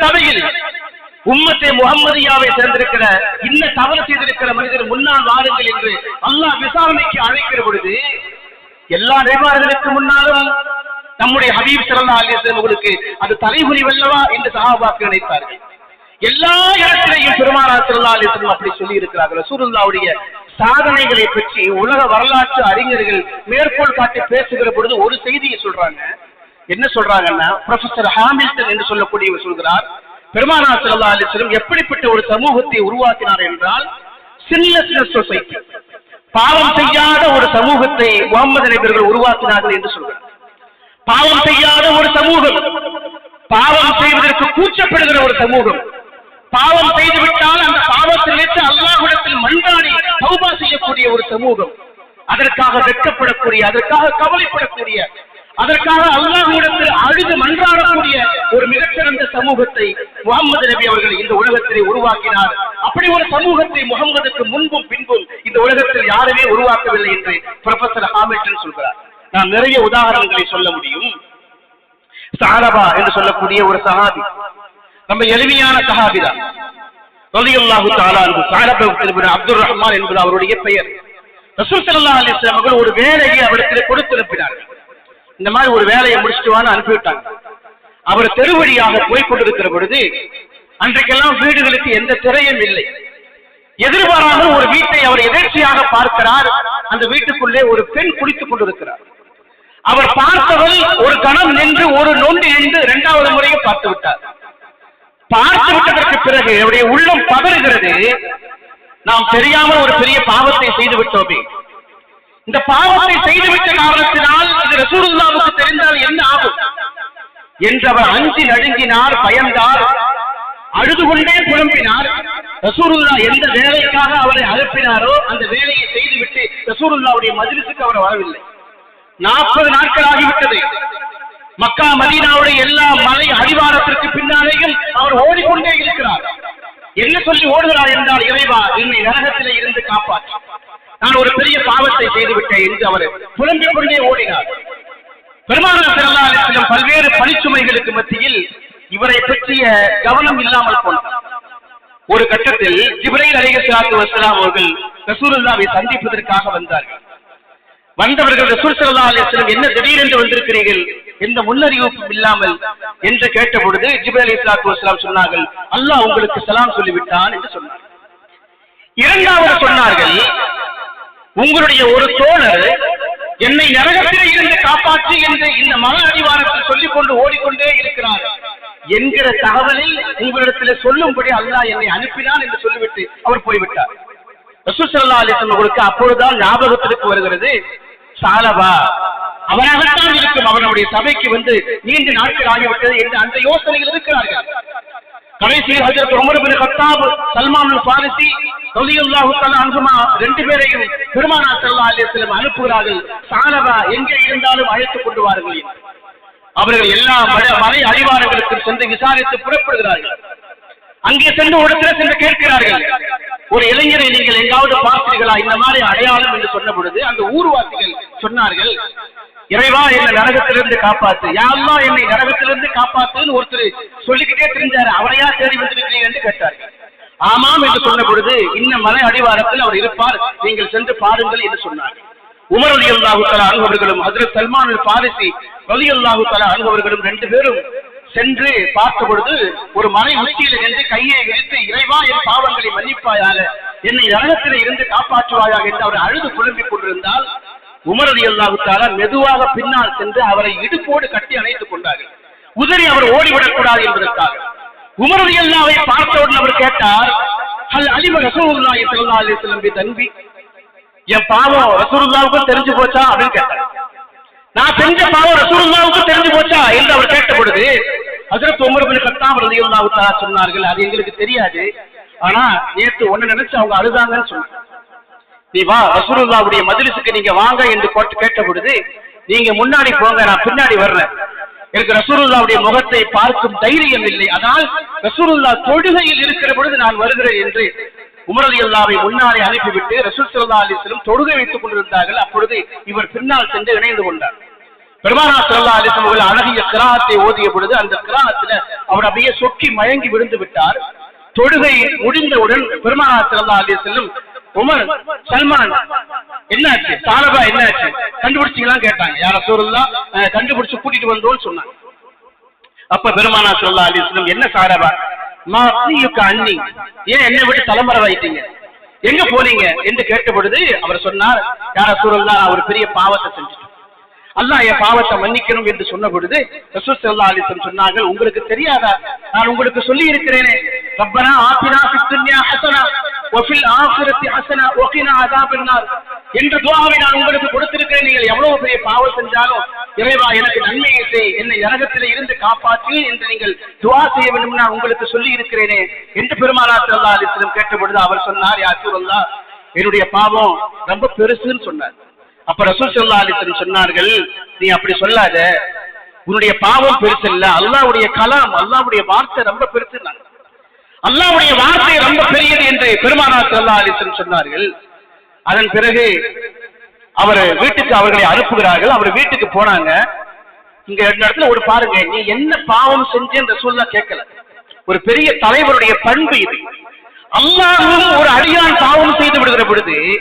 சபையில் உம்மத்தே முஹம்மதியாவை சேர்ந்திருக்கிற இன்ன தவறு செய்திருக்கிற மனிதர் முன்னால் வாருங்கள் என்று அல்லாஹ் விசாரணைக்கு அழைக்கிற பொழுது எல்லா நபிமார்களுக்கு முன்னாலும் நம்முடைய ஹபீப் ஸல்லல்லாஹு அலைஹி வஸல்லம் அவர்களுக்கு அது தலைகுனிவல்லவா என்று சஹாபாக்கள் நினைத்தார்கள். எல்லா இடத்திலேயும் பெருமானார் ஸல்லல்லாஹு அலைஹி வஸல்லம் அப்படி சொல்லி இருக்கிறார்கள். ரசூலுல்லாஹ்வுடைய சாதனைகளை பற்றி உலக வரலாற்று அறிஞர்கள் மேற்கோள் காட்டி பேசுகிற பொழுது ஒரு செய்தியை சொல்றாங்க. என்ன சொல்றாங்கன்னா, ப்ரொஃபசர் ஹாமில்டன் என்று சொல்லக்கூடியவர் சொல்கிறார், பெருமானார் ஸல்லல்லாஹு அலைஹி வஸல்லம் எப்படிப்பட்ட ஒரு சமூகத்தை உருவாக்கினார் என்றால் சின்லெஸ் சொசைட்டி, பாவம் செய்யாத ஒரு சமூகத்தை முஹம்மது நபிகள் உருவாக்கினார்கள் என்று சொல்கிறார். பாவம் செய்யாத ஒரு சமூகம், பாவம் செய்வதற்கு கூச்சப்படுகிற ஒரு சமூகம், பாவம் செய்துவிட்டால் அந்த பாவத்திலிருந்து அல்லாஹ்விடத்தில் மன்றாடி தௌபா செய்யக்கூடிய ஒரு சமூகம், அதற்காக வெட்கப்படக்கூடிய, அதற்காக கவலைப்படக்கூடிய, அதற்காக அல்லாஹ்விடத்தில் அழுது மன்றாடக்கூடிய ஒரு மிகச்சிறந்த சமூகத்தை முஹம்மது நபி அவர்கள் இந்த உலகத்திலே உருவாக்கினார். அப்படி ஒரு சமூகத்தை முஹம்மதுக்கு முன்பும் பின்பும் இந்த உலகத்தில் யாருமே உருவாக்கவில்லை என்று ப்ரொஃபசர் ஹாமில்டன் சொல்கிறார். நான் நிறைய உதாரணங்களை சொல்ல முடியும். ஸஅலபா என்று சொல்லக்கூடிய ஒரு சஹாபி, ரொம்ப எளிமையான சஹாபி தான், ரலியல்லாஹு தஆலா அன்ஹு. ஸஅலபா இப்னு அப்துர் ரஹ்மான் என்பது அவருடைய பெயர். ரசூல் ஸல்லல்லாஹு அலைஹி வஸல்லம் அவர்கள் ஒரு வேலையை அவருக்கு கொடுத்து அனுப்பினார்கள். இந்த மாதிரி ஒரு வேலையை முடிச்சுட்டு வான்னு அனுப்பிவிட்டாங்க. அவர் தெருவழியாக போய் கொண்டிருக்கிற பொழுது, அன்றைக்கெல்லாம் வீடுகளுக்கு எந்த திரையும் இல்லை, எதிர்பாராத ஒரு வீட்டை அவர் எதேர்ச்சியாக பார்க்கிறார். அந்த வீட்டுக்குள்ளே ஒரு பெண் குளித்துக் கொண்டிருக்கிறார். அவர் பார்த்தவள் ஒரு கணம் நின்று ஒரு நொண்டி நின்று இரண்டாவது முறையும் பார்த்து விட்டார். பார்த்து விட்டதற்கு பிறகு அவருடைய உள்ளம் பதறுகிறது, நாம் தெரியாமல் ஒரு பெரிய பாவத்தை செய்து விட்டோமே, இந்த பாவத்தை செய்துவிட்ட காரணத்தினால் இது ரசூலுல்லாஹ்வுக்கு தெரிந்தால் என்ன ஆகும் என்று அவர் அஞ்சி நடுங்கினார், பயந்தார், அழுது கொண்டே புலம்பினார். ரசூலுல்லாஹ் எந்த வேலைக்காக அவரை அனுப்பினாரோ அந்த வேலையை செய்துவிட்டு ரசூலுல்லாஹ்வுடைய மஜ்லிஸுக்கு அவர் வரவில்லை. 40 நாட்கள் ஆகிவிட்டது. மக்கா மதீனாவுடைய எல்லா மலை அடிவாரத்திற்கு பின்னாலேயும் அவர் ஓடிக்கொண்டே இருக்கிறார். என்ன சொல்லி ஓடுகிறார் என்றால், இறைவா என்னை நரகத்திலே இருந்து காப்பாற்று, நான் ஒரு பெரிய பாவத்தை செய்துவிட்டேன் என்று அவர் புலம்பிக் கொண்டே ஓடினார். பெருமானார் ஸல்லல்லாஹு அலைஹி வஸல்லம் பல்வேறு பணிச்சுமைகளுக்கு மத்தியில் இவரை பற்றிய கவனம் இல்லாமல் போனார். ஒரு கட்டத்தில் ஜிப்ரீல் அலைஹிஸ்ஸலாத்து வஸ்ஸலாம் அவர்கள் ரசூலுல்லாஹ்வை சந்திப்பதற்காக வந்தார்கள். வந்தவர்கள் ரசூல் ஸல்லல்லாஹு அலைஹி வஸல்லம் என்ன திடீரென்று வந்திருக்கிறீர்கள், எந்த முன்னறிவிப்பும் இல்லாமல் என்று கேட்ட பொழுது ஜிப்ரீல் அலைஹிஸ்ஸலாத்து வஸ்ஸலாம் சொன்னார்கள், அல்லாஹ் உங்களுக்கு சலாம் சொல்லிவிட்டான் என்று சொன்னார். இரண்டாவது சொன்னார்கள், உங்களுடைய ஒரு தோழர் என்னை நரகத்திலே இருந்து காப்பாற்றி என்று இந்த மன அடிவாரத்தில் சொல்லிக் கொண்டு ஓடிக்கொண்டே இருக்கிறார் என்கிற தகவலில் உங்களிடத்தில் சொல்லும்படி அல்லாஹ் என்னை அனுப்பினான் என்று சொல்லிவிட்டு அவர் போய்விட்டார். ரசூல் ஸல்லல்லாஹு அலைஹி வஸல்லம் அவர்களுக்கு அப்பொழுதுதான் ஞாபகத்திற்கு வருகிறது, ஸஅலபா அவராகத்தான் இருக்கும், அவருடைய சபைக்கு வந்து நீண்ட நாட்கள் ஆகிவிட்டது என்று அந்த யோசனைகள் இருக்கிறார்கள். கடைசியில் ஹஜ்ரத் உமர் இப்னு கத்தாப், சல்மான் அல் ஃபாரிசி ரலியல்லாஹு தஆலா அன்ஹுமா ரெண்டு பேரையும் பெருமானார் ஸல்லல்லாஹு அலைஹி வஸல்லம் அனுப்புகிறார்கள். ஸஅலபா எங்கே இருந்தாலும் அழைத்துக் கொண்டு வாருங்கள். அவர்கள் எல்லா மலை அடிவாரங்களுக்கு சென்று விசாரித்து புறப்படுகிறார்கள். அங்கே சென்று இடத்துல சென்று கேட்கிறார்கள், ஒரு இளைஞரை நீங்கள் எங்காவது பார்த்தீர்களா இந்த மாதிரி அடையாளம் என்று சொன்ன பொழுது அந்த ஊர்வாசிகள் சொன்னார்கள், இறைவா என்னை நரகத்திலிருந்து காப்பாத்து, யா அல்லாஹ் என்னை நரகத்திலிருந்து காப்பாத்துன்னு ஒருத்தர் சொல்லிக்கிட்டே தெரிஞ்சாரு, அவரையா தேடி வந்திருக்கிறீர்கள் என்று கேட்டார்கள். ஆமாம் என்று சொன்ன பொழுது, இன்ன மலை அடிவாரத்தில் அவர் இருப்பார், நீங்கள் சென்று பாருங்கள் என்று சொன்னார்கள். உமர் ரலியல்லாஹு தஆலா அன்ஹு அவர்களும் ஹஜ்ரத் சல்மான் அல் ஃபாரிசி ரலியல்லாஹு தஆலா அன்ஹு அவர்களும் ரெண்டு பேரும் சென்று பார்த்த பொழுது ஒரு மலை உச்சியில் நின்று கையை விரித்து, இறைவா என் பாவங்களை மன்னிப்பாயாக, என்னை நரகத்திலே இருந்து காப்பாற்றுவாயாக என்று அவர் அழுது புலம்பிக் கொண்டிருந்தால், உமர் ரலியல்லாஹு தஆலா மெதுவாக பின்னால் சென்று அவரை இடுப்போடு கட்டி அணைத்துக் கொண்டார்கள். உதறி அவர் ஓடிவிடக் கூடாது என்பதற்காக. உமர் ரலியல்லாஹுவை பார்த்தவுடன் அவர் கேட்டார், ஹல் அலிம ரசூலுல்லாஹி ஸல்லல்லாஹு அலைஹி வஸல்லம் பி தன்பி, என் பாவம் ரசூலுல்லாஹுக்கு தெரிஞ்சு போச்சா அப்படின்னு கேட்டார். நான் செஞ்ச பாவம் ரசூலுல்லாஹுக்கு தெரிஞ்சு போச்சா என்று அவர் கேட்ட பொழுது ஹஜ்ரத் உமர் இப்னு கத்தாப் ரலியல்லாஹு தஆலா சொன்னார்கள், அது எங்களுக்கு தெரியாது, ஆனா நேத்து ஒன்னு நினைச்சு அவங்க அழுதாங்கன்னு சொன்னாங்க. நீ வா ரசூலுல்லாஹ்வுடைய மஜ்லிஸுக்கு நீங்க வாங்க என்று கேட்ட பொழுது, நீங்க முன்னாடி போங்க, நான் பின்னாடி வர்றேன், எனக்கு ரசூலுல்லாஹ்வுடைய முகத்தை பார்க்கும் தைரியம் இல்லை, ஆனால் ரசூலுல்லாஹ் தொழுகையில் இருக்கிற பொழுது நான் வருகிறேன் என்று உமர் ரலியல்லாஹுவை முன்னாலே அனுப்பிவிட்டு ரசூல் ஸல்லல்லாஹு அலைஹி வஸல்லம் தொழுகை வைத்துக் கொண்டிருந்தார்கள். அப்பொழுது இவர் பின்னால் சென்று இணைந்து கொண்டார். பெருமானார் ஸல்லல்லாஹு அலைஹி வஸல்லம் அவர்கள் அழகிய கிராஅத்தை ஓதிய பொழுது அந்த கிராஅத்துல அவர் அப்படியே சொக்கி மயங்கி விழுந்து விட்டார். தொழுகை முடிந்தவுடன் பெருமானார் ஸல்லல்லாஹு அலைஹி வஸல்லம் உமர், சல்மான் என்னாச்சு, சாலபா என்னாச்சு, கண்டுபிடிச்சீங்களான்னு கேட்டாங்க. யா ரசூலுல்லாஹ், கண்டுபிடிச்சு கூட்டிட்டு வந்தோம்னு சொன்னாங்க. அப்ப பெருமானார் ஸல்லல்லாஹு அலைஹி வஸல்லம், என்ன சாலபா, மா அஸ்னியுக அன்னி, ஏன் என்னை விட்டு தலைமறைவாயிட்டீங்க, எங்க போனீங்க என்று கேட்ட பொழுது அவர் சொன்னார், யா ரசூலுல்லாஹ், நான் ஒரு பெரிய பாவத்தை செஞ்சுட்டேன், அல்லாஹ் என் பாவத்தை மன்னிக்கணும் என்று சொன்ன பொழுது ரசூல் ஸல்லல்லாஹு அலைஹி வஸல்லம் சொன்னார்கள், உங்களுக்கு தெரியாதா, நான் உங்களுக்கு சொல்லி இருக்கிறேனே, ரப்பனா ஆத்தினா ஃபித் துன்யா ஹஸனா வ ஃபில் ஆখিরাতি ஹஸனா வ கினா அஸாபன் நார் என்ற துஆவை நான் உங்களுக்கு கொடுத்திருக்கிறேன். நீங்கள் எவ்வளவு பெரிய பாவம் செஞ்சாலும் இறைவா எனக்கு நன்மையை செய், என்னை நரகத்திலே இருந்து காப்பாற்று என்று நீங்கள் துஆ செய்ய வேண்டும் நான் உங்களுக்கு சொல்லி இருக்கிறேனே என்று பெருமானார் ஸல்லல்லாஹு அலைஹி வஸல்லம் கேட்ட பொழுது அவர் சொன்னார், யா ரசூலல்லாஹ், என்னுடைய பாவம் ரொம்ப பெருசுன்னு சொன்னார். அப்ப ரசூல் ஸல்லல்லாஹு அலைஹி வஸல்லம் சொன்னார்கள், நீ அப்படி சொல்லாத, உன்னுடைய பாவம் பெருசு இல்ல, அல்லாஹ்வுடைய கலாம், அல்லாஹ்வுடைய வார்த்தை ரொம்ப பெருசுன்னாங்க. அல்லாஹ்வுடைய வார்த்தை ரொம்ப பெரியது என்று பெருமானார் ஸல்லல்லாஹு அலைஹி வஸல்லம் சொன்னார்கள். அதன் பிறகு அவர் வீட்டுக்கு அவர்களை அனுப்புகிறார்கள். அவர் வீட்டுக்கு போனாங்க. இங்க இடத்துல ஒரு பாருங்க, நீ என்ன பாவம் செஞ்சேன்னு ரசூலுல்லாஹ் கேட்கல. ஒரு பெரிய தலைவருடைய பண்பு இது. அல்லாஹ்வும் ஒரு அடியான் பாவம் செய்து விடுகிற பொழுது